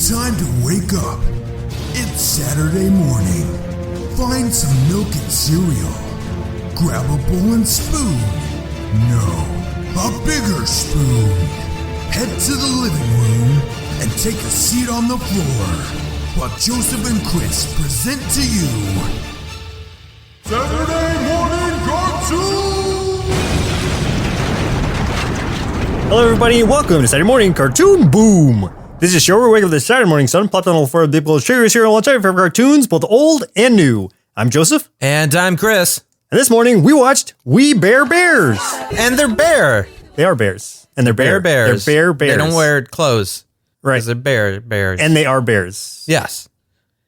Time to wake up. It's Saturday morning. Find some milk and cereal. Grab a bowl and spoon. No, a bigger spoon. Head to the living room and take a seat on the floor while Joseph and Chris present to you Saturday Morning Cartoon! Hello everybody and welcome to Saturday Morning Cartoon Boom! This is a show where we wake up with the Saturday morning sun, plop down all four of the people sugar here and watch our favorite cartoons, both old and new. I'm Joseph. And I'm Chris. And this morning we watched We Bear Bears. And they're bear. They are bears. And they're bears. They're bears. They don't wear clothes. Right. They're bears. And they are bears. Yes.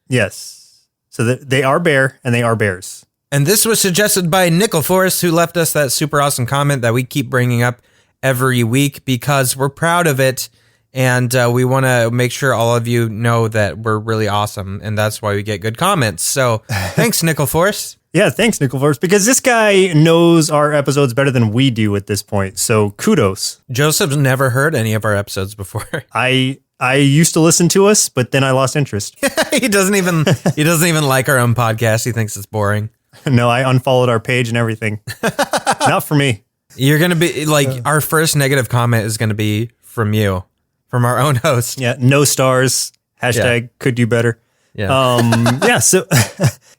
Yes. So they are bear and they are bears. And this was suggested by Nickelforce, who left us that super awesome comment that we keep bringing up every week because we're proud of it. And we want to make sure all of you know that we're really awesome. And that's why we get good comments. So thanks, Nickelforce. Yeah, thanks, Nickelforce, because this guy knows our episodes better than we do at this point. So kudos. Joseph's never heard any of our episodes before. I used to listen to us, but then I lost interest. He doesn't even like our own podcast. He thinks it's boring. No, I unfollowed our page and everything. Not for me. You're going to be like, our first negative comment is going to be from you, from our own host. Yeah, no stars. Hashtag could do better. Yeah. So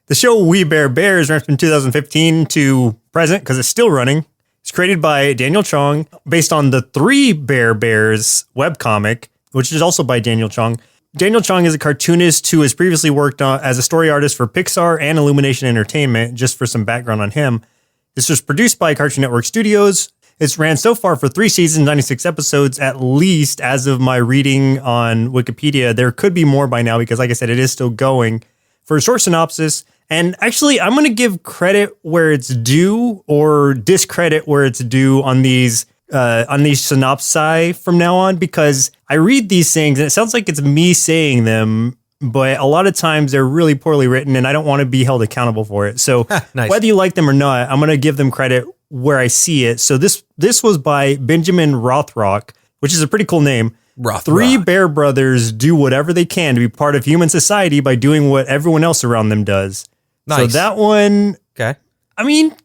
the show We Bear Bears ran from 2015 to present because it's still running. It's created by Daniel Chong based on the Three Bear Bears webcomic, which is also by Daniel Chong. Daniel Chong is a cartoonist who has previously worked on as a story artist for Pixar and Illumination Entertainment. Just for some background on him, this was produced by Cartoon Network Studios. It's ran so far for 3 seasons, 96 episodes, at least as of my reading on Wikipedia. There could be more by now because, like I said, it is still going. For a short synopsis, and actually, I'm going to give credit where it's due or discredit where it's due on these synopsi from now on, because I read these things and it sounds like it's me saying them, but a lot of times they're really poorly written and I don't want to be held accountable for it. So Nice. Whether you like them or not, I'm going to give them credit where I see it. So this was by Benjamin Rothrock, which is a pretty cool name. Rothrock. 3 bear brothers do whatever they can to be part of human society by doing what everyone else around them does. Nice. So that one, Okay. I mean,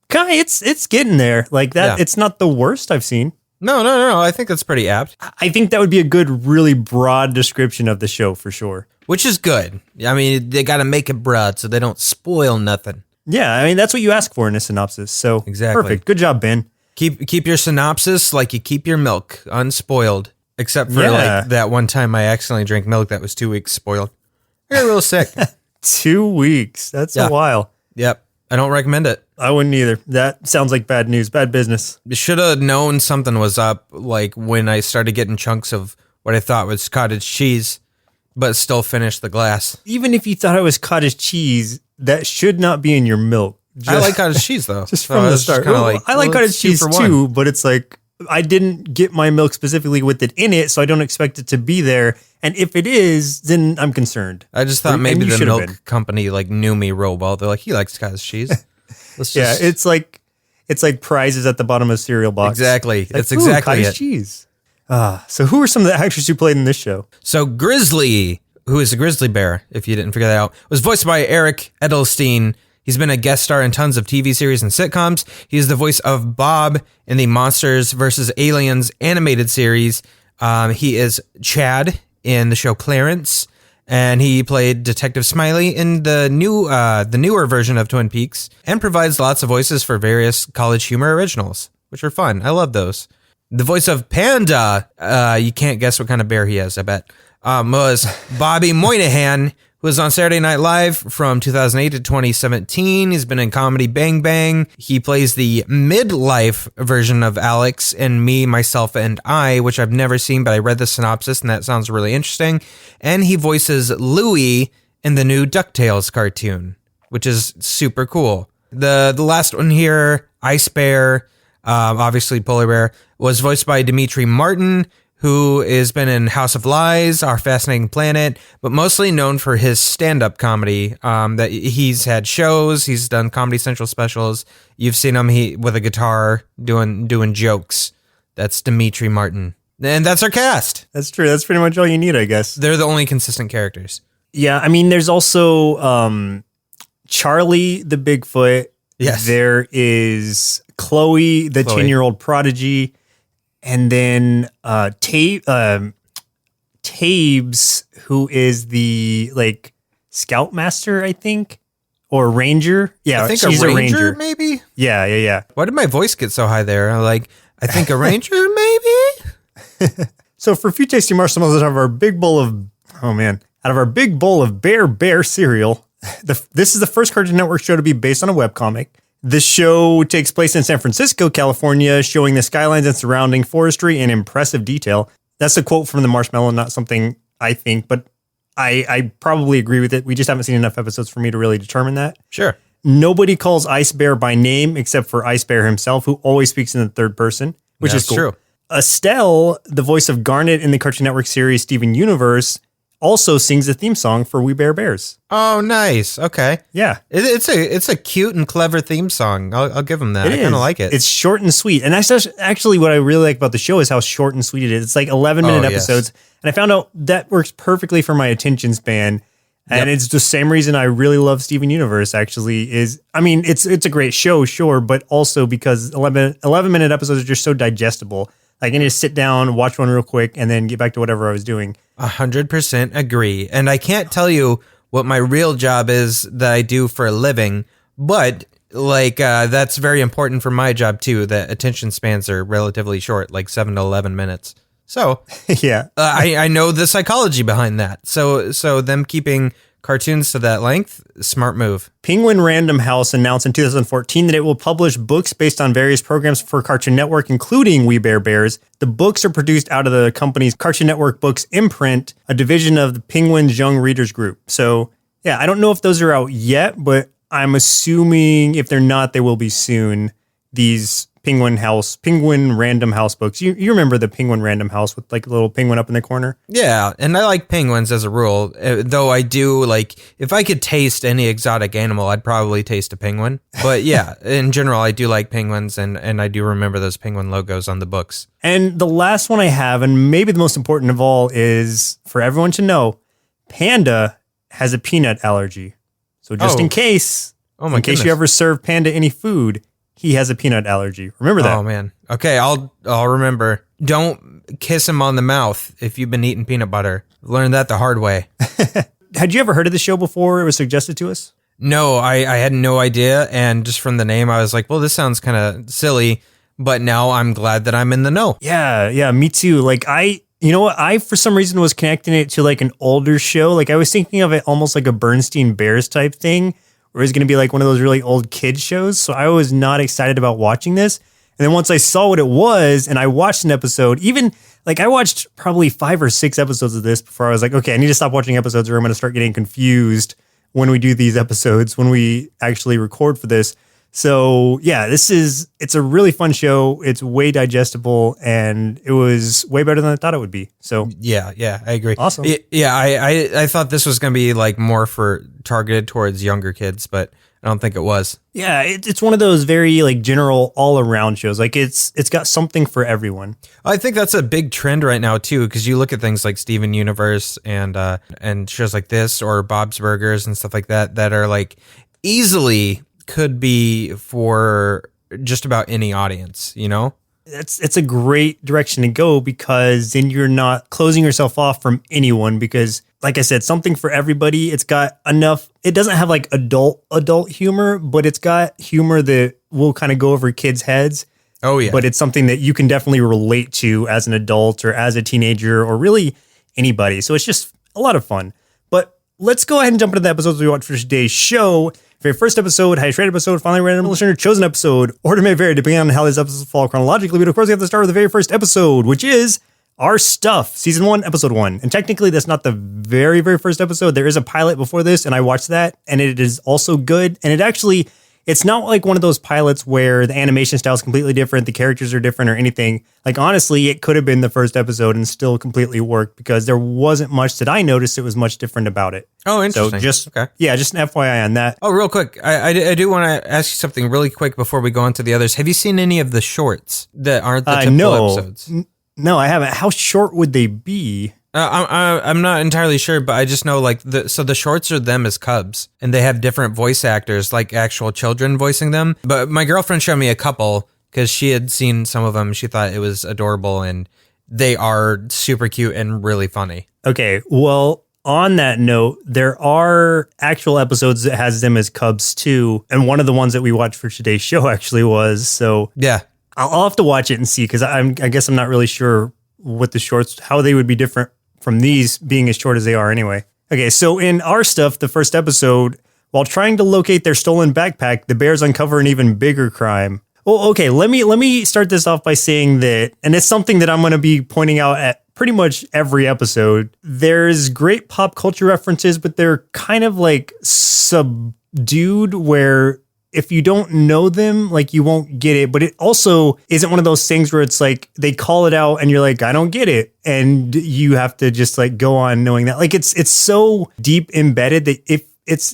kind of, it's getting there. Like that, Yeah. It's not the worst I've seen. No. I think that's pretty apt. I think that would be a good, really broad description of the show for sure. Which is good. I mean, they got to make it broad so they don't spoil nothing. Yeah, I mean, that's what you ask for in a synopsis. So Exactly. Perfect. Good job, Ben. Keep your synopsis like you keep your milk unspoiled. Except for like that one time I accidentally drank milk that was 2 weeks spoiled. I got real sick. 2 weeks. That's Yeah. a while. Yep. I don't recommend it. I wouldn't either. That sounds like bad news, bad business. Should have known something was up, like when I started getting chunks of what I thought was cottage cheese, but still finished the glass. Even if you thought it was cottage cheese, that should not be in your milk. I like cottage cheese though. Just from the start. I like cottage cheese too, but it's like, I didn't get my milk specifically with it in it, so I don't expect it to be there. And if it is, then I'm concerned. I just thought maybe the milk company like knew me real well. They're like, he likes cottage cheese. Yeah, it's like prizes at the bottom of a cereal box. Exactly. Like, It's exactly cottage it. cheese. So who are some of the actors who played in this show? So Grizzly, who is a grizzly bear, if you didn't figure that out, was voiced by Eric Edelstein. He's been a guest star in tons of TV series and sitcoms. He's the voice of Bob in the Monsters vs. Aliens animated series. He is Chad in the show Clarence, and he played Detective Smiley in the newer version of Twin Peaks, and provides lots of voices for various College Humor originals, which are fun. I love those. The voice of Panda, you can't guess what kind of bear he is, I bet, was Bobby Moynihan, who was on Saturday Night Live from 2008 to 2017. He's been in comedy Bang Bang. He plays the midlife version of Alex in Me, Myself, and I, which I've never seen, but I read the synopsis and that sounds really interesting. And he voices Louie in the new DuckTales cartoon, which is super cool. The last one here, Ice Bear, obviously Polar Bear, was voiced by Dimitri Martin, who has been in House of Lies, Our Fascinating Planet, but mostly known for his stand-up comedy. That he's had shows, he's done Comedy Central specials. You've seen him with a guitar doing jokes. That's Dimitri Martin. And that's our cast. That's true. That's pretty much all you need, I guess. They're the only consistent characters. Yeah, I mean, there's also Charlie the Bigfoot. Yes. There is Chloe, the 10-year-old prodigy. And then Tabes, who is the like scoutmaster, I think, or ranger. Yeah, I think she's a ranger, maybe. Yeah. Why did my voice get so high there? Like, I think a ranger, maybe. So for few tasty marshmallows out of our big bowl of bear cereal, this is the first Cartoon Network show to be based on a webcomic. The show takes place in San Francisco, California, showing the skylines and surrounding forestry in impressive detail. That's a quote from the Marshmallow, not something I think, but I probably agree with it. We just haven't seen enough episodes for me to really determine that. Sure. Nobody calls Ice Bear by name except for Ice Bear himself, who always speaks in the third person, which is cool. True. Estelle, the voice of Garnet in the Cartoon Network series Steven Universe, also sings the theme song for We Bare Bears. Oh, nice. Okay. Yeah. It's a cute and clever theme song. I'll give them that. I kind of like it. It's short and sweet. And that's actually what I really like about the show is how short and sweet it is. It's like 11-minute episodes. Yes. And I found out that works perfectly for my attention span. And it's the same reason I really love Steven Universe, actually, is, I mean, it's a great show, sure, but also because 11-minute episodes are just so digestible. Like, I can just sit down, watch one real quick, and then get back to whatever I was doing. 100% agree. And I can't tell you what my real job is that I do for a living, but like that's very important for my job too. That attention spans are relatively short, like 7 to 11 minutes. So yeah, I know the psychology behind that. So them keeping cartoons to that length, smart move. Penguin Random House announced in 2014 that it will publish books based on various programs for Cartoon Network, including We Bare Bears. The books are produced out of the company's Cartoon Network Books imprint, a division of the Penguin's Young Readers Group. So, yeah, I don't know if those are out yet, but I'm assuming if they're not, they will be soon. These Penguin Random House books. You remember the Penguin Random House with like a little penguin up in the corner? Yeah, and I like penguins as a rule, though I do like, if I could taste any exotic animal, I'd probably taste a penguin. But yeah, in general, I do like penguins, and I do remember those penguin logos on the books. And the last one I have, and maybe the most important of all, is for everyone to know, Panda has a peanut allergy. So just in case, in case you ever serve Panda any food, he has a peanut allergy. Remember that. Oh man. Okay, I'll remember. Don't kiss him on the mouth if you've been eating peanut butter. Learned that the hard way. Had you ever heard of the show before it was suggested to us? No, I had no idea, and just from the name I was like, well, this sounds kind of silly, but now I'm glad that I'm in the know. Yeah, me too. Like you know what? I for some reason was connecting it to like an older show. Like I was thinking of it almost like a Bernstein Bears type thing. Or it's going to be like one of those really old kids shows. So I was not excited about watching this. And then once I saw what it was and I watched an episode, even like I watched probably 5 or 6 episodes of this before I was like, okay, I need to stop watching episodes or I'm going to start getting confused when we do these episodes, when we actually record for this. So yeah, it's a really fun show. It's way digestible and it was way better than I thought it would be. So yeah, I agree. Awesome. Yeah, I thought this was going to be like more for targeted towards younger kids, but I don't think it was. Yeah, it's one of those very like general all around shows. Like it's got something for everyone. I think that's a big trend right now too, because you look at things like Steven Universe and shows like this or Bob's Burgers and stuff like that are like easily could be for just about any audience, you know? It's a great direction to go because then you're not closing yourself off from anyone because, like I said, something for everybody. It's got enough. It doesn't have like adult humor, but it's got humor that will kind of go over kids' heads. Oh, yeah. But it's something that you can definitely relate to as an adult or as a teenager or really anybody. So it's just a lot of fun. But let's go ahead and jump into the episodes we watched for today's show. Very first episode, highest rated episode, finally random listener chosen episode. Order may vary depending on how these episodes fall chronologically, but of course we have to start with the very first episode, which is Our Stuff, Season 1, Episode 1. And technically that's not the very, very first episode. There is a pilot before this, and I watched that, and it is also good. And it's not like one of those pilots where the animation style is completely different, the characters are different or anything. Like, honestly, it could have been the first episode and still completely worked because there wasn't much that I noticed that was much different about it. Oh, interesting. So just an FYI on that. Oh, real quick. I do want to ask you something really quick before we go on to the others. Have you seen any of the shorts that aren't the typical episodes? No, I haven't. How short would they be? I'm not entirely sure, but I just know like the shorts are them as cubs, and they have different voice actors, like actual children voicing them. But my girlfriend showed me a couple because she had seen some of them. She thought it was adorable, and they are super cute and really funny. Okay, well, on that note, there are actual episodes that has them as cubs too, and one of the ones that we watched for today's show actually was. So Yeah. I'll have to watch it and see because I guess I'm not really sure what the shorts, how they would be different from these being as short as they are anyway. Okay, so in our stuff, the first episode, while trying to locate their stolen backpack, the bears uncover an even bigger crime. Well, okay, let me start this off by saying that, and it's something that I'm going to be pointing out at pretty much every episode. There's great pop culture references, but they're kind of like subdued where if you don't know them, like you won't get it. But it also isn't one of those things where it's like they call it out and you're like, I don't get it. And you have to just like go on knowing that. Like it's so deep embedded that if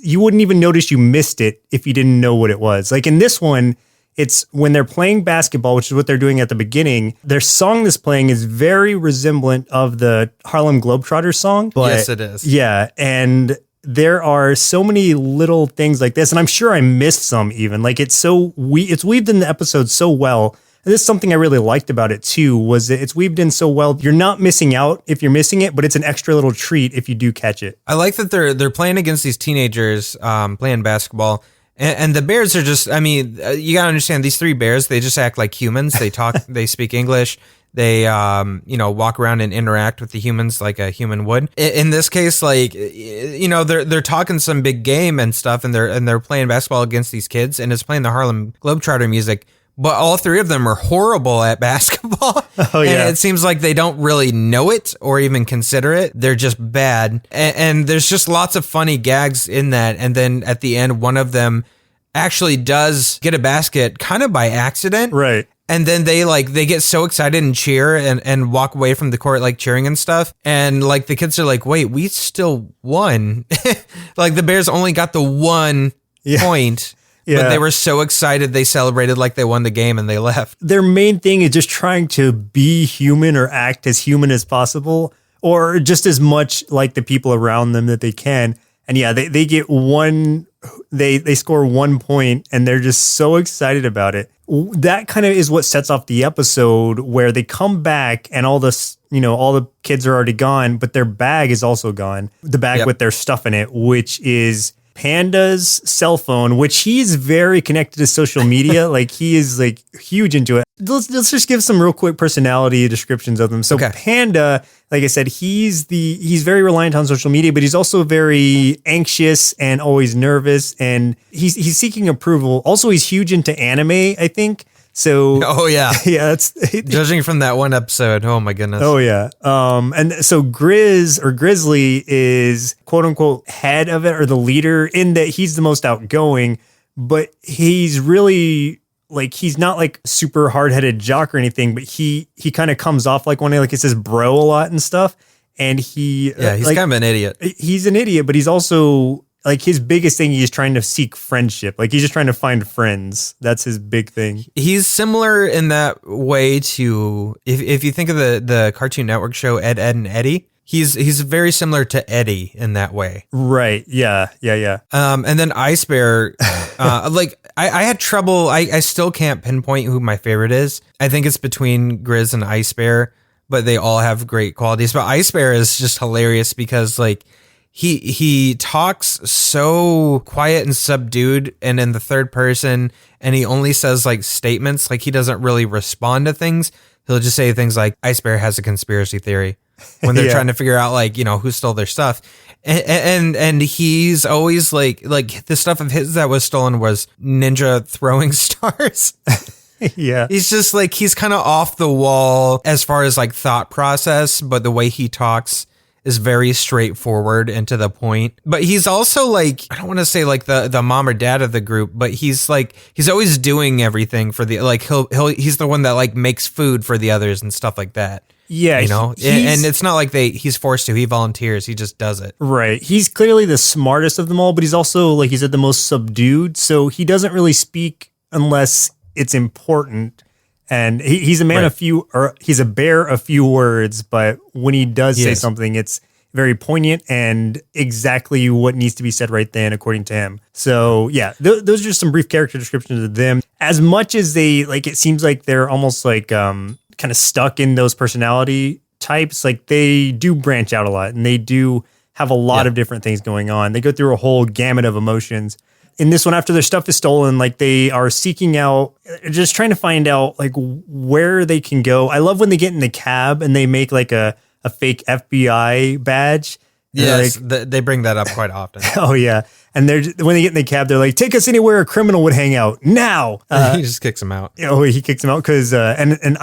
you wouldn't even notice you missed it if you didn't know what it was. Like in this one, it's when they're playing basketball, which is what they're doing at the beginning. Their song that's playing is very resemblant of the Harlem Globetrotters song. But yes, it is. Yeah. And there are so many little things like this, and I'm sure I missed some even. Like it's weaved in the episode so well. And this is something I really liked about it too, was that it's weaved in so well. You're not missing out if you're missing it, but it's an extra little treat if you do catch it. I like that they're playing against these teenagers playing basketball. And the bears are just, I mean, you gotta understand these three bears, they just act like humans. They talk, they speak English. They, walk around and interact with the humans like a human would. In this case, like, they're talking some big game and stuff, and they're playing basketball against these kids, and it's playing the Harlem Globetrotter music. But all three of them are horrible at basketball. Oh, yeah. And it seems like they don't really know it or even consider it. They're just bad. And there's just lots of funny gags in that. And then at the end, one of them actually does get a basket kind of by accident. Right. And then they get so excited and cheer and walk away from the court, like cheering and stuff. And like the kids are like, wait, we still won. Like the Bears only got the one point. Yeah. But they were so excited, they celebrated like they won the game and they left. Their main thing is just trying to be human or act as human as possible, or just as much like the people around them that they can. And yeah, they get one, they score 1 point and they're just so excited about it. That kind of is what sets off the episode where they come back and all this, all the kids are already gone, but their bag is also gone. The bag with their stuff in it, which is Panda's cell phone, which he's very connected to social media. Like he is like huge into it. Let's just give some real quick personality descriptions of them. So Panda, like I said, he's very reliant on social media, but he's also very anxious and always nervous, and he's seeking approval. Also, he's huge into anime, I think. So, yeah, that's judging from that one episode. Oh my goodness. Oh yeah. And so Grizzly is quote unquote head of it, or the leader, in that he's the most outgoing, but he's really like, he's not like super hard-headed jock or anything, but he kind of comes off like one, like it says bro a lot and stuff. And he's like, kind of an idiot. He's an idiot, but he's also like, his biggest thing, he's trying to seek friendship. Like he's just trying to find friends. That's his big thing. He's similar in that way to, if you think of the Cartoon Network show Ed, Edd and Eddy, he's very similar to Eddie in that way. Right. Yeah. And then Ice Bear, like I had trouble. I still can't pinpoint who my favorite is. I think it's between Grizz and Ice Bear, but they all have great qualities. But Ice Bear is just hilarious because like, he talks so quiet and subdued and in the third person, and he only says like statements, like he doesn't really respond to things. He'll just say things like Ice Bear has a conspiracy theory when they're trying to figure out like, who stole their stuff. And he's always like the stuff of his that was stolen was ninja throwing stars. Yeah. He's just like, he's kind of off the wall as far as like thought process, but the way he talks is very straightforward and to the point. But he's also like, I don't want to say like the mom or dad of the group, but he's like, he's always doing everything for the, like he's the one that like makes food for the others and stuff like that. Yeah. And it's not like he's forced to, he volunteers, he just does it. Right. He's clearly the smartest of them all, but he's also, like you said, the most subdued. So he doesn't really speak unless it's important. And he's a man of few, or he's a bear of few words, but when he does say something, it's very poignant and exactly what needs to be said right then, according to him. So yeah, those are just some brief character descriptions of them. As much as they like, it seems like they're almost like kind of stuck in those personality types. Like they do branch out a lot, and they do have a lot of different things going on. They go through a whole gamut of emotions. In this one, after their stuff is stolen, like they are seeking out, just trying to find out like where they can go. I love when they get in the cab and they make like a fake FBI badge. Yes, like, they bring that up quite often. Oh yeah, and when they get in the cab, they're like, "Take us anywhere a criminal would hang out now." He just kicks him out. Oh, he kicks him out because and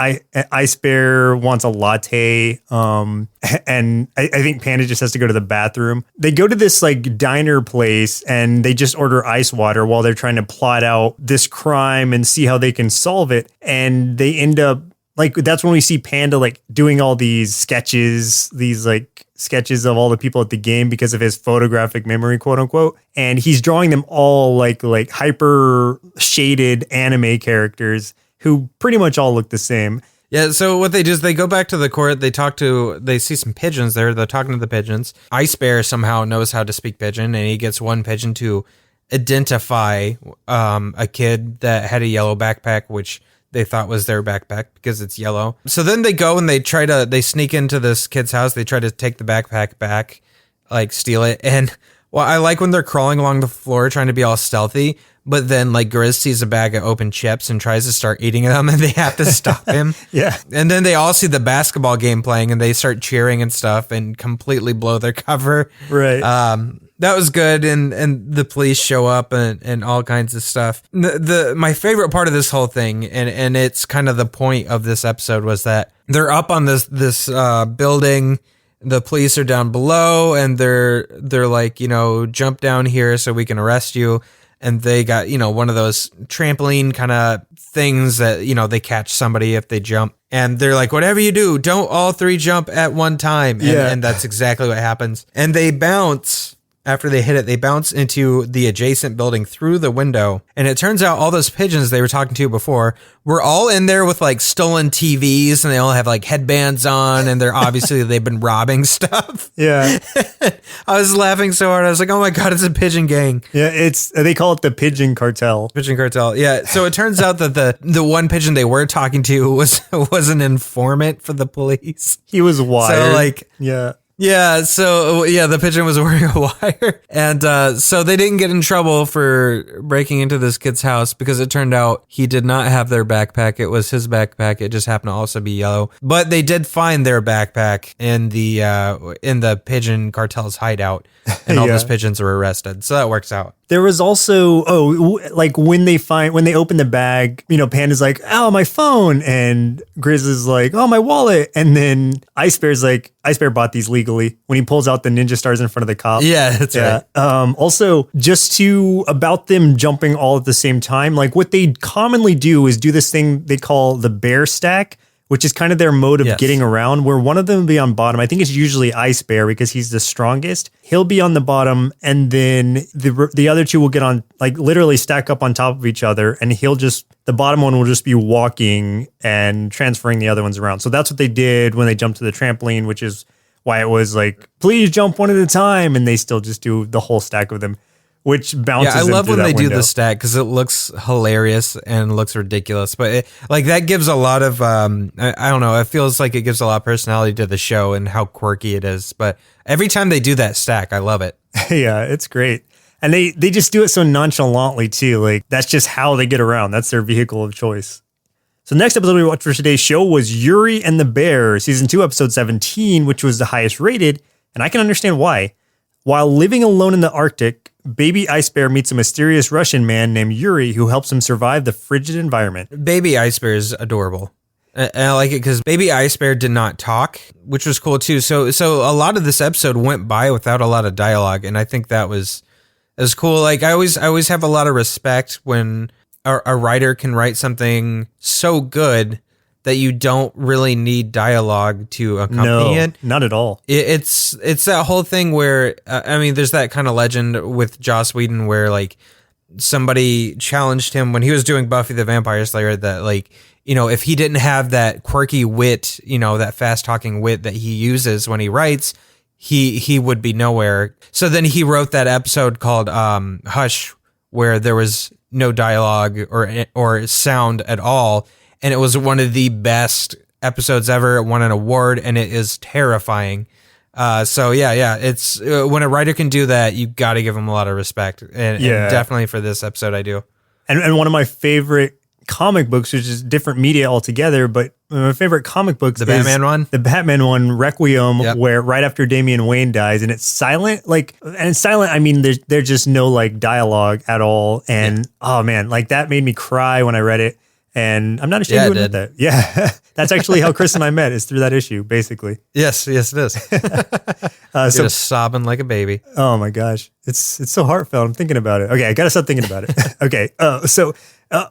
Ice Bear wants a latte. And I think Panda just has to go to the bathroom. They go to this like diner place and they just order ice water while they're trying to plot out this crime and see how they can solve it. And they end up like, that's when we see Panda like doing all these sketches, sketches of all the people at the game because of his photographic memory, quote unquote. And he's drawing them all like hyper shaded anime characters who pretty much all look the same. Yeah, so what they do is they go back to the court, they see some pigeons there, they're talking to the pigeons. Ice Bear somehow knows how to speak pigeon, and he gets one pigeon to identify a kid that had a yellow backpack, which they thought was their backpack because it's yellow. So then they go and they sneak into this kid's house, they try to take the backpack back, like steal it, and well, I like when they're crawling along the floor trying to be all stealthy, but then like Grizz sees a bag of open chips and tries to start eating them, and they have to stop him. Yeah. And then they all see the basketball game playing and they start cheering and stuff and completely blow their cover. Right. That was good. And the police show up and all kinds of stuff. My favorite part of this whole thing, and it's kind of the point of this episode, was that they're up on this building. The police are down below and they're like, jump down here so we can arrest you. And they got, one of those trampoline kind of things that, they catch somebody if they jump. And they're like, whatever you do, don't all three jump at one time. And that's exactly what happens. And they bounce. After they hit it, they bounce into the adjacent building through the window. And it turns out all those pigeons they were talking to before were all in there with like stolen TVs, and they all have like headbands on, and they've been robbing stuff. Yeah. I was laughing so hard. I was like, oh my God, it's a pigeon gang. Yeah, they call it the pigeon cartel. Pigeon cartel. Yeah. So it turns out that the one pigeon they were talking to was an informant for the police. He was wired. So like, yeah. Yeah, so the pigeon was wearing a wire, and so they didn't get in trouble for breaking into this kid's house because it turned out he did not have their backpack. It was his backpack. It just happened to also be yellow. But they did find their backpack in the pigeon cartel's hideout, and all those pigeons were arrested. So that works out. There was also, like when they open the bag, Panda's like, oh, my phone. And Grizz is like, oh, my wallet. And then Ice Bear bought these legally when he pulls out the ninja stars in front of the cop. Yeah, that's right. Also, just about them jumping all at the same time, like what they commonly do is do this thing they call the bear stack, which is kind of their mode of getting around, where one of them will be on bottom. I think it's usually Ice Bear because he's the strongest. He'll be on the bottom, and then the other two will get on, like literally stack up on top of each other, and the bottom one will just be walking and transferring the other ones around. So that's what they did when they jumped to the trampoline, which is why it was like, please jump one at a time, and they still just do the whole stack of them, which bounces. Yeah, I love when they window. do the stack because it looks hilarious and looks ridiculous. But that gives a lot of, I don't know, it feels like it gives a lot of personality to the show and how quirky it is. But every time they do that stack, I love it. Yeah, it's great. And they just do it so nonchalantly too. Like that's just how they get around. That's their vehicle of choice. So next episode we watched for today's show was Yuri and the Bear, season 2, episode 17, which was the highest rated. And I can understand why. While living alone in the Arctic, baby Ice Bear meets a mysterious Russian man named Yuri who helps him survive the frigid environment. Baby Ice Bear is adorable. And I like it because baby Ice Bear did not talk, which was cool too. So a lot of this episode went by without a lot of dialogue, and I think that was cool. Like I always have a lot of respect when a writer can write something so good that you don't really need dialogue to accompany it. Not at all. It's that whole thing where, there's that kind of legend with Joss Whedon where like somebody challenged him when he was doing Buffy the Vampire Slayer that like, if he didn't have that quirky wit, that fast talking wit that he uses when he writes, he would be nowhere. So then he wrote that episode called Hush, where there was no dialogue or sound at all. And it was one of the best episodes ever. It won an award, and it is terrifying. So yeah, it's when a writer can do that, you got to give him a lot of respect. And definitely for this episode, I do. And one of my favorite comic books, which is different media altogether, but my favorite comic books the Batman one, Requiem, where right after Damian Wayne dies, and it's silent, I mean, there's just no like dialogue at all. And oh man, like that made me cry when I read it. And I'm not ashamed to admit that. Yeah. That's actually how Chris and I met, is through that issue, basically. Yes, it is. So just sobbing like a baby. Oh my gosh. It's so heartfelt. I'm thinking about it. Okay, I gotta stop thinking about it. Okay. So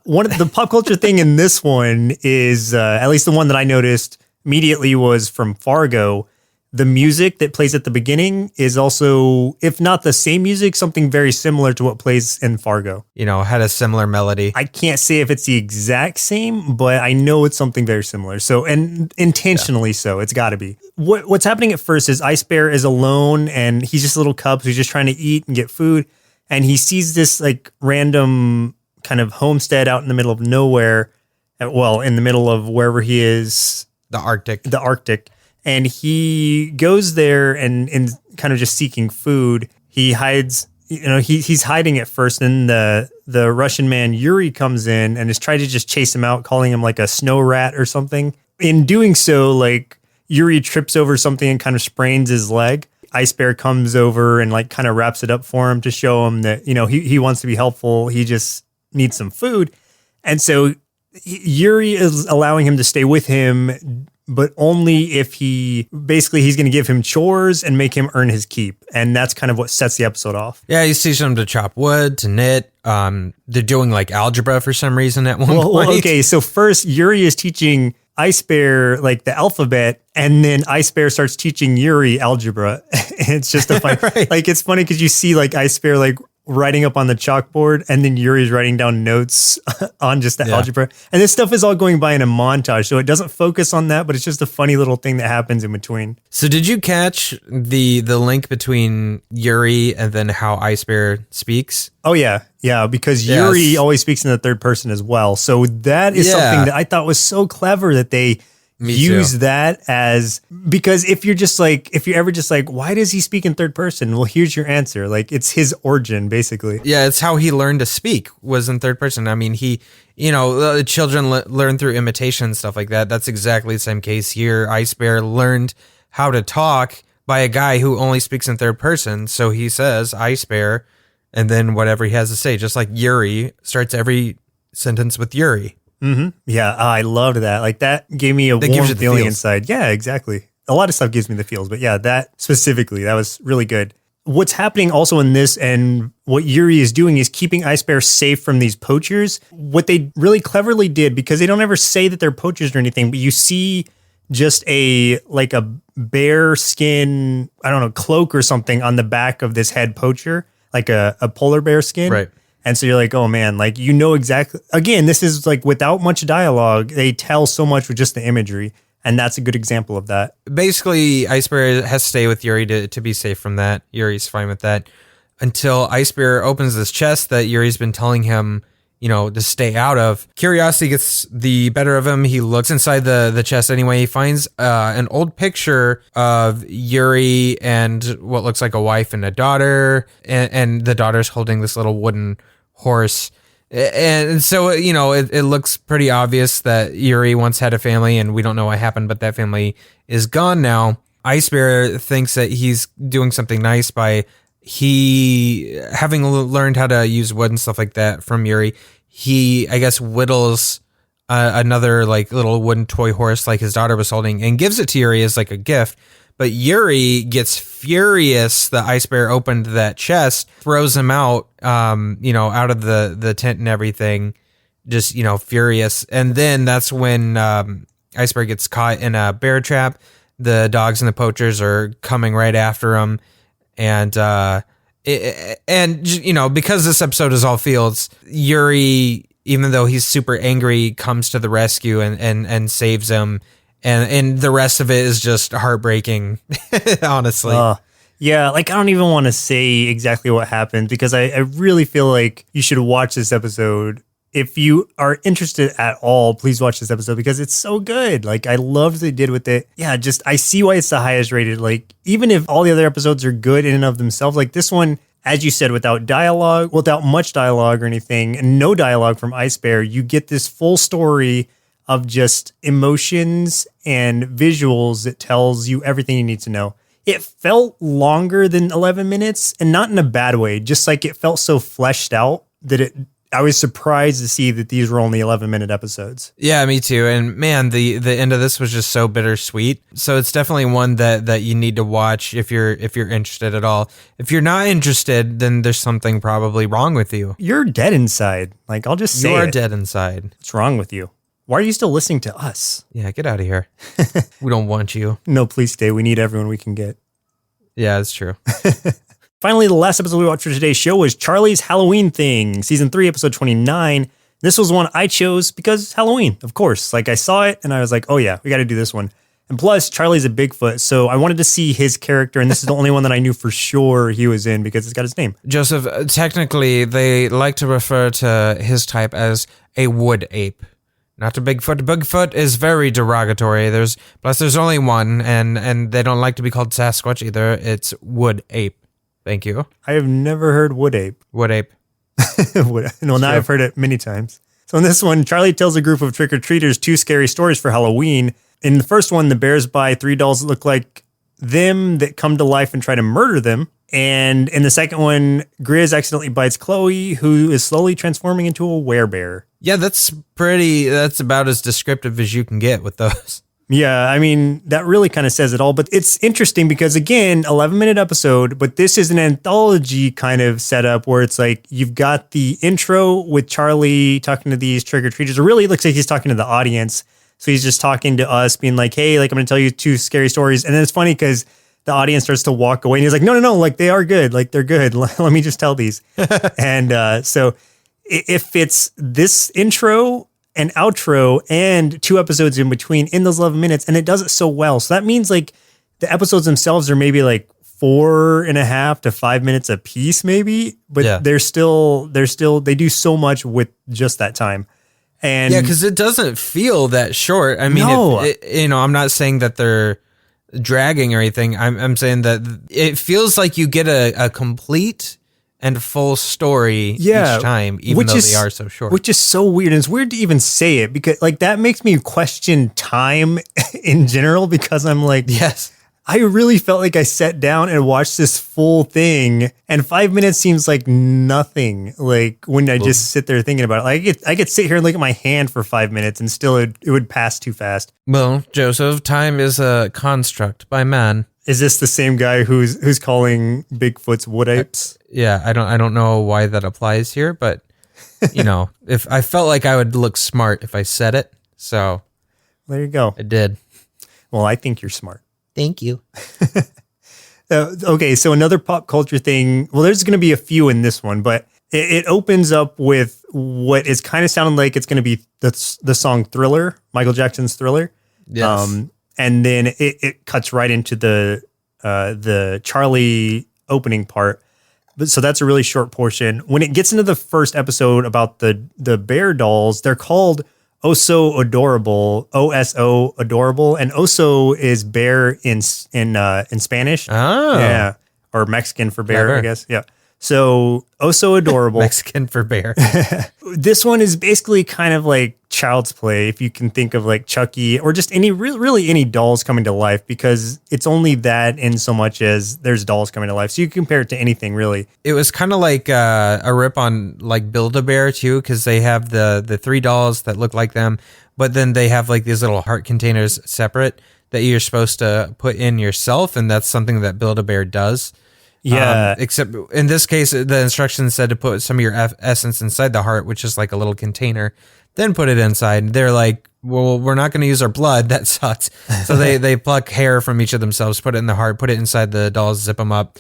one of the pop culture thing in this one is, at least the one that I noticed immediately, was from Fargo. The music that plays at the beginning is also, if not the same music, something very similar to what plays in Fargo. Had a similar melody. I can't say if it's the exact same, but I know it's something very similar. So, and intentionally so, it's got to be. What's happening at first is Ice Bear is alone, and he's just a little cub, so he's just trying to eat and get food. And he sees this like random kind of homestead out in the middle of nowhere. Well, in the middle of wherever he is. The Arctic. And he goes there and kind of just seeking food. He hides, he's hiding at first. And the Russian man Yuri comes in and is trying to just chase him out, calling him like a snow rat or something. In doing so, like Yuri trips over something and kind of sprains his leg. Ice Bear comes over and like kind of wraps it up for him to show him that, he wants to be helpful. He just needs some food. And so Yuri is allowing him to stay with him, but only if he's going to give him chores and make him earn his keep. And that's kind of what sets the episode off. Yeah, he's teaching him to chop wood, to knit. They're doing like algebra for some reason at one point. Well, okay, so first Yuri is teaching Ice Bear like the alphabet, and then Ice Bear starts teaching Yuri algebra. It's just a fun, right. Like it's funny because you see like Ice Bear like writing up on the chalkboard, and then Yuri's writing down notes on just the algebra. And this stuff is all going by in a montage, so it doesn't focus on that, but it's just a funny little thing that happens in between. So did you catch the link between Yuri and then how Ice Bear speaks? Oh, yeah. Yeah, because Yuri always speaks in the third person as well. So that is something that I thought was so clever that they use that as, because if you're ever just like, why does he speak in third person? Well, here's your answer. Like, it's his origin, basically. Yeah, it's how he learned to speak, was in third person. I mean, children learn through imitation and stuff like that. That's exactly the same case here. Ice Bear learned how to talk by a guy who only speaks in third person. So he says, Ice Bear, and then whatever he has to say, just like Yuri starts every sentence with Yuri. Mm-hmm. Yeah, I loved that. Like that gave me a warm feeling inside. Yeah, exactly. A lot of stuff gives me the feels, but yeah, that specifically, that was really good. What's happening also in this, and what Yuri is doing, is keeping Ice Bear safe from these poachers. What they really cleverly did, because they don't ever say that they're poachers or anything, but you see just a bear skin, I don't know, cloak or something on the back of this head poacher, like a polar bear skin. Right. And so you're like, oh man, like, exactly. Again, this is like without much dialogue, they tell so much with just the imagery. And that's a good example of that. Basically, Ice Bear has to stay with Yuri to be safe from that. Yuri's fine with that. Until Ice Bear opens this chest that Yuri's been telling him, to stay out of. Curiosity gets the better of him. He looks inside the chest anyway. He finds an old picture of Yuri and what looks like a wife and a daughter. And the daughter's holding this little wooden horse. And so, it looks pretty obvious that Yuri once had a family, and we don't know what happened, but that family is gone now. Ice Bear thinks that he's doing something nice by having learned how to use wood and stuff like that from Yuri. He, I guess, whittles another like little wooden toy horse like his daughter was holding and gives it to Yuri as like a gift. But Yuri gets furious that Ice Bear opened that chest, throws him out, out of the tent and everything, just, furious. And then that's when Ice Bear gets caught in a bear trap. The dogs and the poachers are coming right after him. And because this episode is all fields, Yuri even though he's super angry, comes to the rescue and saves him. And the rest of it is just heartbreaking, honestly. Yeah, like I don't even want to say exactly what happened because I really feel like you should watch this episode. If you are interested at all, please watch this episode because it's so good. Like I loved what they did with it. Yeah, just I see why it's the highest rated. Like even if all the other episodes are good in and of themselves, like this one, as you said, without dialogue, without much dialogue or anything, and no dialogue from Ice Bear, you get this full story of just emotions and visuals that tells you everything you need to know. It felt longer than 11 minutes and not in a bad way, just like it felt so fleshed out that I was surprised to see that these were only 11-minute episodes. Yeah, me too. And man, the end of this was just so bittersweet. So it's definitely one that you need to watch if you're interested at all. If you're not interested, then there's something probably wrong with you. You're dead inside. Like I'll just say you are dead inside. What's wrong with you? Why are you still listening to us? Yeah, get out of here. We don't want you. No, please stay. We need everyone we can get. Yeah, that's true. Finally, the last episode we watched for today's show was Charlie's Halloween Thing, Season 3, Episode 29. This was one I chose because Halloween, of course. Like, I saw it, and I was like, oh yeah, we got to do this one. And plus, Charlie's a Bigfoot, so I wanted to see his character, and this is the only one that I knew for sure he was in because it's got his name. Joseph, technically, they like to refer to his type as a wood ape. Not a Bigfoot. Bigfoot is very derogatory. There's only one, and they don't like to be called Sasquatch either. It's wood ape. Thank you. I have never heard wood ape. Wood ape. Well, now I've heard it many times. So in this one, Charlie tells a group of trick-or-treaters 2 scary stories for Halloween. In the first one, the bears buy 3 dolls that look like them that come to life and try to murder them. And in the second one, Grizz accidentally bites Chloe, who is slowly transforming into a werebear. Yeah, that's about as descriptive as you can get with those. Yeah, I mean, that really kind of says it all. But it's interesting because, again, 11-minute episode, but this is an anthology kind of setup where it's like you've got the intro with Charlie talking to these trick-or-treaters. It really looks like he's talking to the audience. So he's just talking to us, being like, hey, like I'm going to tell you 2 scary stories. And then it's funny because the audience starts to walk away. And he's like, no, like they are good. Like they're good. Let me just tell these. And so if it's this intro and outro and 2 episodes in between in those 11 minutes, and it does it so well. So that means like the episodes themselves are maybe like 4.5 to 5 minutes a piece, maybe, but yeah. they do so much with just that time. And yeah, because it doesn't feel that short. I mean, no. I'm not saying that they're dragging or anything. I'm saying that it feels like you get a complete and full story each time, even though they are so short. Which is so weird. And it's weird to even say it because like that makes me question time in general because I'm like, yes, I really felt like I sat down and watched this full thing and 5 minutes seems like nothing. Like when I just sit there thinking about it, like I could sit here and look at my hand for 5 minutes and still it would pass too fast. Well, Joseph, time is a construct by man. Is this the same guy who's calling Bigfoot's wood apes? Yeah, I don't know why that applies here, but if I felt like I would look smart if I said it, so there you go. I did. Well, I think you're smart. Thank you. Okay, so another pop culture thing. Well, there's going to be a few in this one, but it opens up with what is kind of sounding like it's going to be the song Thriller, Michael Jackson's Thriller. Yes. And then it cuts right into the Charlie opening part. But so that's a really short portion. When it gets into the first episode about the bear dolls, they're called Oso Adorable, OSO Adorable, and Oso is bear in Spanish. Oh, yeah, or Mexican for bear, I guess. Yeah. So Oso Adorable, Mexican for bear. This one is basically kind of like Child's Play, if you can think of like Chucky or just any really any dolls coming to life, because it's only that in so much as there's dolls coming to life. So you can compare it to anything really. It was kind of like a rip on like Build-A-Bear too, because they have the 3 dolls that look like them, but then they have like these little heart containers separate that you're supposed to put in yourself, and that's something that Build-A-Bear does. Yeah. Except in this case, the instructions said to put some of your essence inside the heart, which is like a little container, then put it inside. They're like, well, we're not going to use our blood. That sucks. So they pluck hair from each of themselves, put it in the heart, put it inside the dolls, zip them up.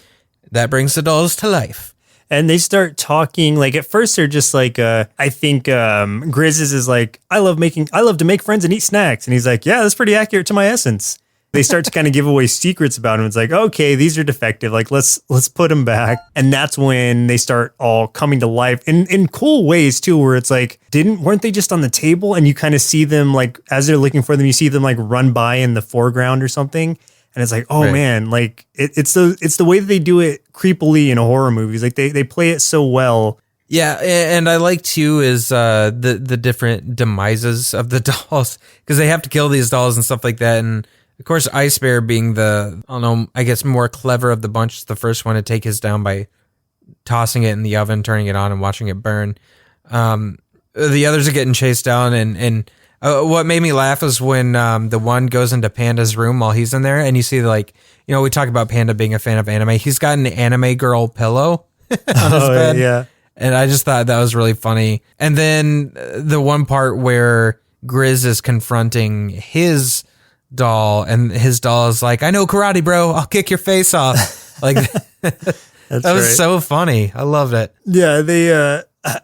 That brings the dolls to life. And they start talking. Like at first they're just like, I think Grizz is like, I love to make friends and eat snacks. And he's like, yeah, that's pretty accurate to my essence. They start to kind of give away secrets about him. It's like, okay, these are defective. Like, let's put them back. And that's when they start all coming to life in cool ways too, where it's like, weren't they just on the table? And you kind of see them like, as they're looking for them, you see them like run by in the foreground or something. And it's like, oh man, like it's the way that they do it creepily in horror movies. Like they play it so well. Yeah, and I like too is the different demises of the dolls, because they have to kill these dolls and stuff like that. And of course, Ice Bear being I guess more clever of the bunch, is the first one to take his down by tossing it in the oven, turning it on, and watching it burn. The others are getting chased down, and what made me laugh was when the one goes into Panda's room while he's in there, and you see we talk about Panda being a fan of anime. He's got an anime girl pillow on his bed. Yeah. And I just thought that was really funny. And then the one part where Grizz is confronting his doll, and his doll is like, I know karate, bro. I'll kick your face off. Like that was so funny. I loved it. Yeah,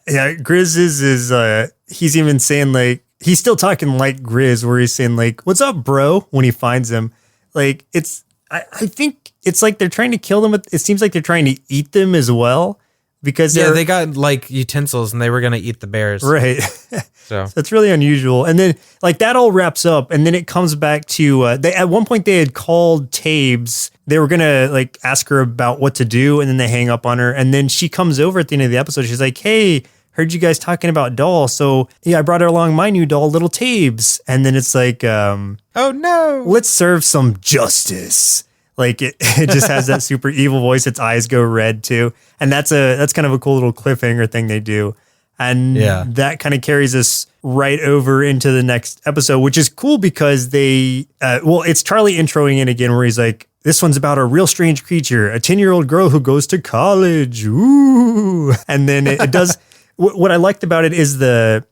Grizz is he's even saying like, he's still talking like Grizz, where he's saying like, what's up, bro? When he finds him, like I think it's like they're trying to kill them. It seems like they're trying to eat them as well. Because they got like utensils and they were going to eat the bears. Right. So it's really unusual. And then like that all wraps up, and then it comes back to at one point they had called Tabes. They were going to like ask her about what to do, and then they hang up on her. And then she comes over at the end of the episode. She's like, hey, heard you guys talking about dolls. So yeah, I brought her along my new doll, little Tabes. And then it's like, oh no, let's serve some justice. Like it just has that super evil voice. Its eyes go red too. And that's kind of a cool little cliffhanger thing they do. And that kind of carries us right over into the next episode, which is cool because it's Charlie introing in again, where he's like, this one's about a real strange creature, a 10-year-old girl who goes to college. Ooh. And then it does, what I liked about it is the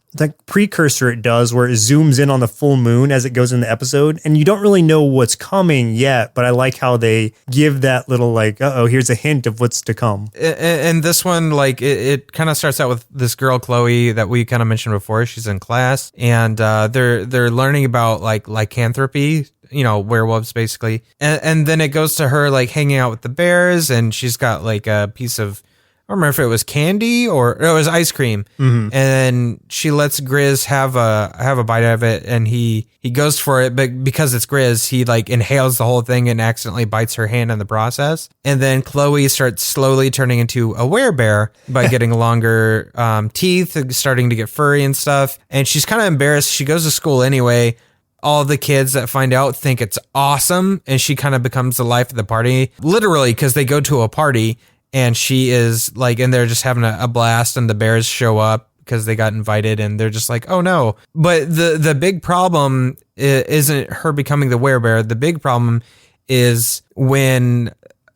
precursor it does, where it zooms in on the full moon as it goes in the episode, and you don't really know what's coming yet, but I like how they give that little like, here's a hint of what's to come. And this one, like it kind of starts out with this girl Chloe that we kind of mentioned before. She's in class, and they're learning about like lycanthropy, werewolves basically, and then it goes to her like hanging out with the bears, and she's got like a piece of, I don't remember if it was candy or it was ice cream. Mm-hmm. And she lets Grizz have a bite of it, and he goes for it, but because it's Grizz, he like inhales the whole thing and accidentally bites her hand in the process. And then Chloe starts slowly turning into a werebear by getting longer teeth, starting to get furry and stuff. And she's kind of embarrassed. She goes to school anyway. All the kids that find out think it's awesome, and she kind of becomes the life of the party, literally, because they go to a party. And she is like, and they're just having a blast, and the bears show up because they got invited, and they're just like, oh no. But the big problem isn't her becoming the werebear. The big problem is when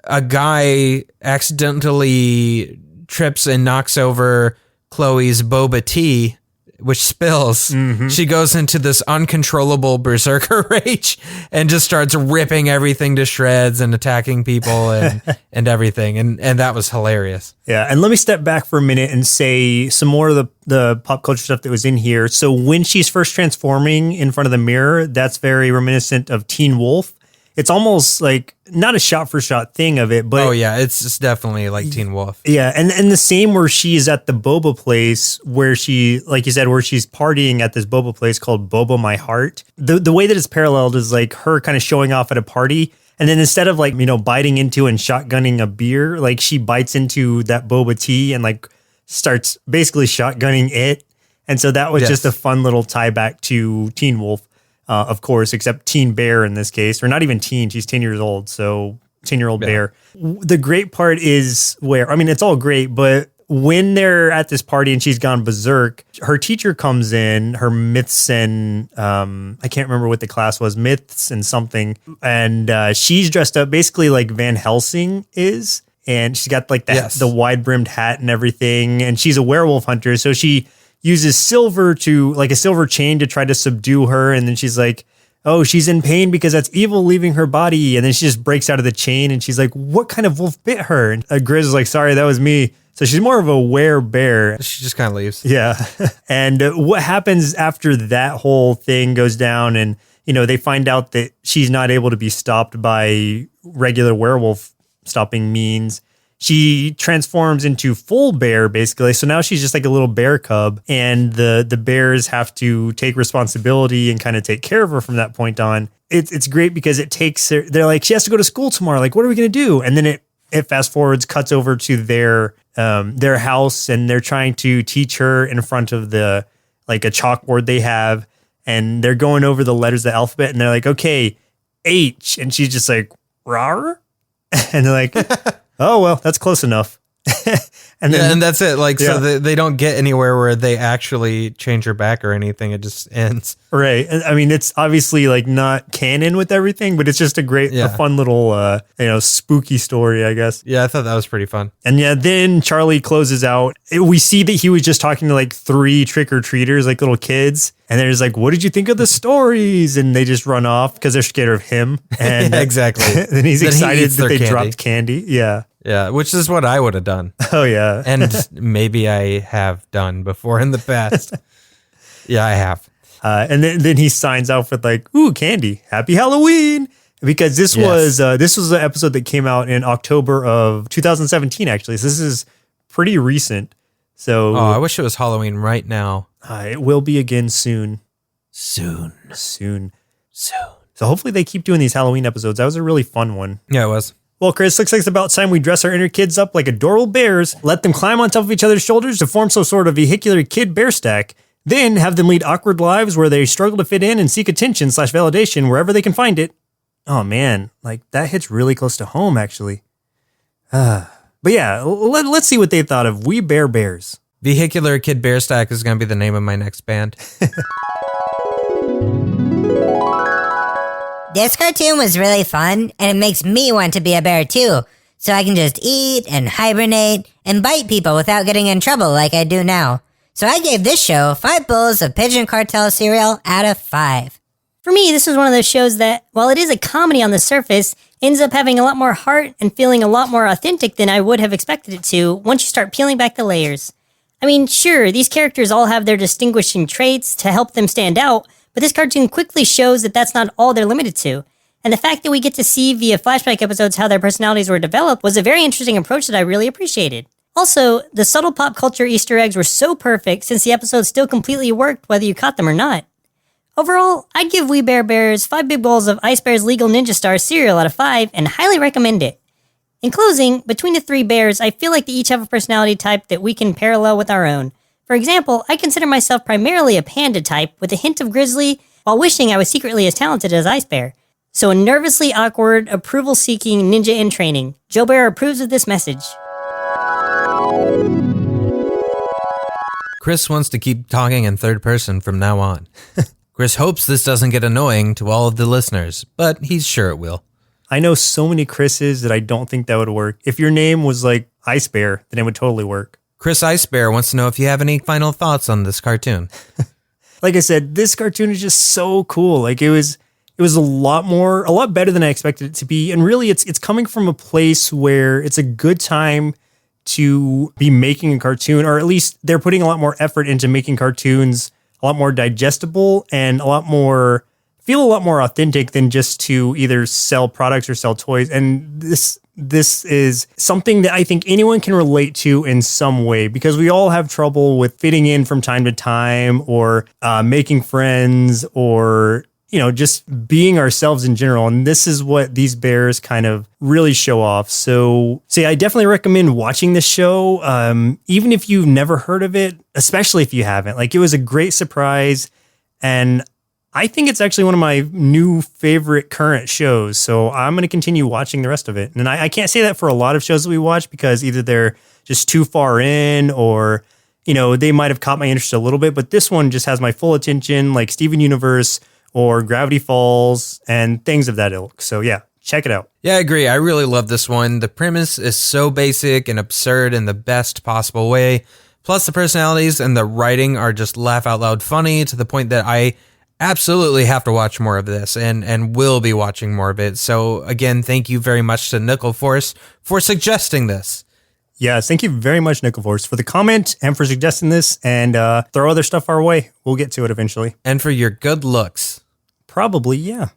a guy accidentally trips and knocks over Chloe's boba tea, which spills. Mm-hmm. She goes into this uncontrollable berserker rage and just starts ripping everything to shreds and attacking people and everything. And that was hilarious. Yeah. And let me step back for a minute and say some more of the pop culture stuff that was in here. So when she's first transforming in front of the mirror, that's very reminiscent of Teen Wolf. It's almost like not a shot for shot thing of it, but it's definitely like Teen Wolf. Yeah, and the same where she's at the boba place where she, like you said, where she's partying at this boba place called Boba My Heart. The way that it's paralleled is like her kind of showing off at a party, and then instead of like biting into and shotgunning a beer, like she bites into that boba tea and like starts basically shotgunning it, and so that was just a fun little tie back to Teen Wolf. Of course, except Teen Bear in this case, or not even teen. She's 10 years old, so 10-year-old bear. The great part is it's all great, but when they're at this party and she's gone berserk, her teacher comes in, her myths and I can't remember what the class was, myths and something, and she's dressed up basically like Van Helsing is, and she's got like the wide brimmed hat and everything, and she's a werewolf hunter, so she uses silver a silver chain to try to subdue her. And then she's like, oh, she's in pain because that's evil leaving her body. And then she just breaks out of the chain and she's like, what kind of wolf bit her? And Grizz is like, sorry, that was me. So she's more of a werebear. She just kind of leaves. Yeah. And what happens after that whole thing goes down and, they find out that she's not able to be stopped by regular werewolf stopping means, she transforms into full bear, basically. So now she's just like a little bear cub, and the bears have to take responsibility and kind of take care of her from that point on. It's great because it takes her, they're like, she has to go to school tomorrow. Like, what are we going to do? And then it fast forwards, cuts over to their house, and they're trying to teach her in front of a chalkboard they have. And they're going over the letters of the alphabet, and they're like, okay, H. And she's just like, rawr. And they're like, oh, well, that's close enough. And that's it. So they don't get anywhere where they actually change her back or anything. It just ends. Right. I mean, it's obviously not canon with everything, but it's just a fun little, spooky story, I guess. Yeah, I thought that was pretty fun. And then Charlie closes out. We see that he was just talking to 3 trick-or-treaters, little kids. And they're just like, what did you think of the stories? And they just run off because they're scared of him. And exactly. Then he's excited that they dropped candy. Yeah. Yeah, which is what I would have done. Oh, yeah. And maybe I have done before in the past. Yeah, I have. And then he signs off with ooh, candy. Happy Halloween. Because this was an episode that came out in October of 2017, actually. So this is pretty recent. So I wish it was Halloween right now. It will be again soon. Soon. So hopefully they keep doing these Halloween episodes. That was a really fun one. Yeah, it was. Well, Chris, looks like it's about time we dress our inner kids up like adorable bears, let them climb on top of each other's shoulders to form some sort of vehicular kid bear stack, then have them lead awkward lives where they struggle to fit in and seek attention / validation wherever they can find it. Oh, man, that hits really close to home, actually. But yeah, let's see what they thought of We Bare Bears. Vehicular Kid Bear Stack is going to be the name of my next band. This cartoon was really fun, and it makes me want to be a bear too, so I can just eat and hibernate and bite people without getting in trouble like I do now. So I gave this show 5 bowls of Pigeon Cartel cereal out of 5. For me, this was one of those shows that, while it is a comedy on the surface, ends up having a lot more heart and feeling a lot more authentic than I would have expected it to once you start peeling back the layers. I mean, sure, these characters all have their distinguishing traits to help them stand out, but this cartoon quickly shows that that's not all they're limited to. And the fact that we get to see via flashback episodes how their personalities were developed was a very interesting approach that I really appreciated. Also, the subtle pop culture Easter eggs were so perfect since the episode still completely worked whether you caught them or not. Overall, I'd give We Bare Bears 5 big bowls of Ice Bear's Legal Ninja Star cereal out of 5 and highly recommend it. In closing, between the 3 bears, I feel like they each have a personality type that we can parallel with our own. For example, I consider myself primarily a panda type with a hint of grizzly while wishing I was secretly as talented as Ice Bear. So a nervously awkward, approval-seeking ninja in training. Joe Bear approves of this message. Chris wants to keep talking in third person from now on. Chris hopes this doesn't get annoying to all of the listeners, but he's sure it will. I know so many Chris's that I don't think that would work. If your name was Ice Bear, then it would totally work. Chris Ice Bear wants to know if you have any final thoughts on this cartoon. Like I said, this cartoon is just so cool. It was a lot better than I expected it to be. And really it's coming from a place where it's a good time to be making a cartoon, or at least they're putting a lot more effort into making cartoons a lot more digestible and feel a lot more authentic than just to either sell products or sell toys. And this is something that I think anyone can relate to in some way, because we all have trouble with fitting in from time to time, or making friends, or just being ourselves in general. And this is what these bears kind of really show off. So yeah, I definitely recommend watching this show, even if you've never heard of it, especially if you haven't. It was a great surprise, and I think it's actually one of my new favorite current shows. So I'm going to continue watching the rest of it. And I can't say that for a lot of shows that we watch, because either they're just too far in, or they might have caught my interest a little bit, but this one just has my full attention, like Steven Universe or Gravity Falls and things of that ilk. So yeah, check it out. Yeah, I agree. I really love this one. The premise is so basic and absurd in the best possible way. Plus the personalities and the writing are just laugh out loud funny, to the point that I absolutely have to watch more of this, and will be watching more of it. So again, thank you very much to Nickelforce for suggesting this. Yes, thank you very much, Nickelforce, for the comment and for suggesting this, and throw other stuff our way. We'll get to it eventually. And for your good looks. Probably, yeah.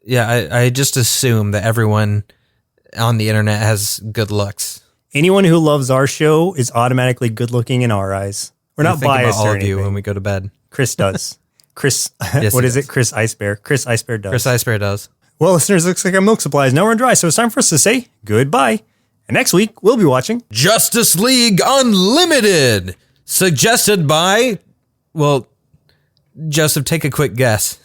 Yeah, I just assume that everyone on the internet has good looks. Anyone who loves our show is automatically good looking in our eyes. We're not I think about biased all or of anything. you when we go to bed. Chris does. Chris, Yes, what he is does. it? Chris Ice Bear. Chris Ice Bear does. Chris Icebear does. Well, listeners, looks like our milk supply is now run dry, so it's time for us to say goodbye. And next week, we'll be watching Justice League Unlimited, suggested by, well, Joseph, take a quick guess.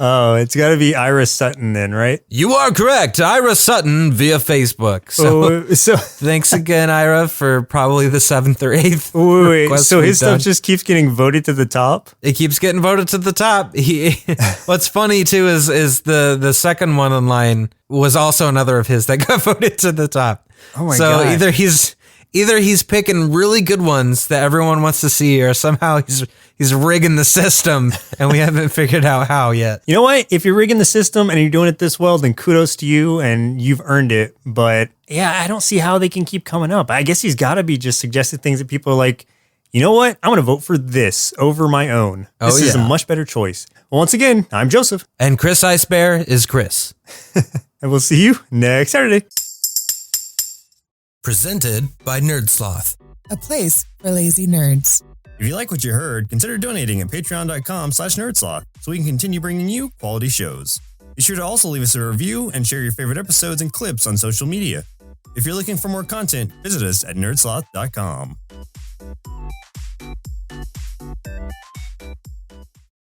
it's got to be Iris Sutton then, right? You are correct. Ira Sutton via Facebook. So So thanks again, Ira, for probably the 7th or 8th. wait, request so we've his done. stuff just keeps getting voted to the top? It keeps getting voted to the top. What's funny too is the second one in line was also another of his that got voted to the top. Oh my so God. either he's picking really good ones that everyone wants to see, or somehow he's rigging the system and we haven't figured out how yet. You know what? If you're rigging the system and you're doing it this well, then kudos to you and you've earned it. But yeah, I don't see how they can keep coming up. I guess he's got to be just suggesting things that people are like, you know what? I'm going to vote for this over my own. This is a much better choice. Well, once again, I'm Joseph. And Chris Icebear is Chris. And we'll see you next Saturday. Presented by Nerdsloth. A place for lazy nerds. If you like what you heard, consider donating at patreon.com/nerdsloth so we can continue bringing you quality shows. Be sure to also leave us a review and share your favorite episodes and clips on social media. If you're looking for more content, visit us at nerdsloth.com.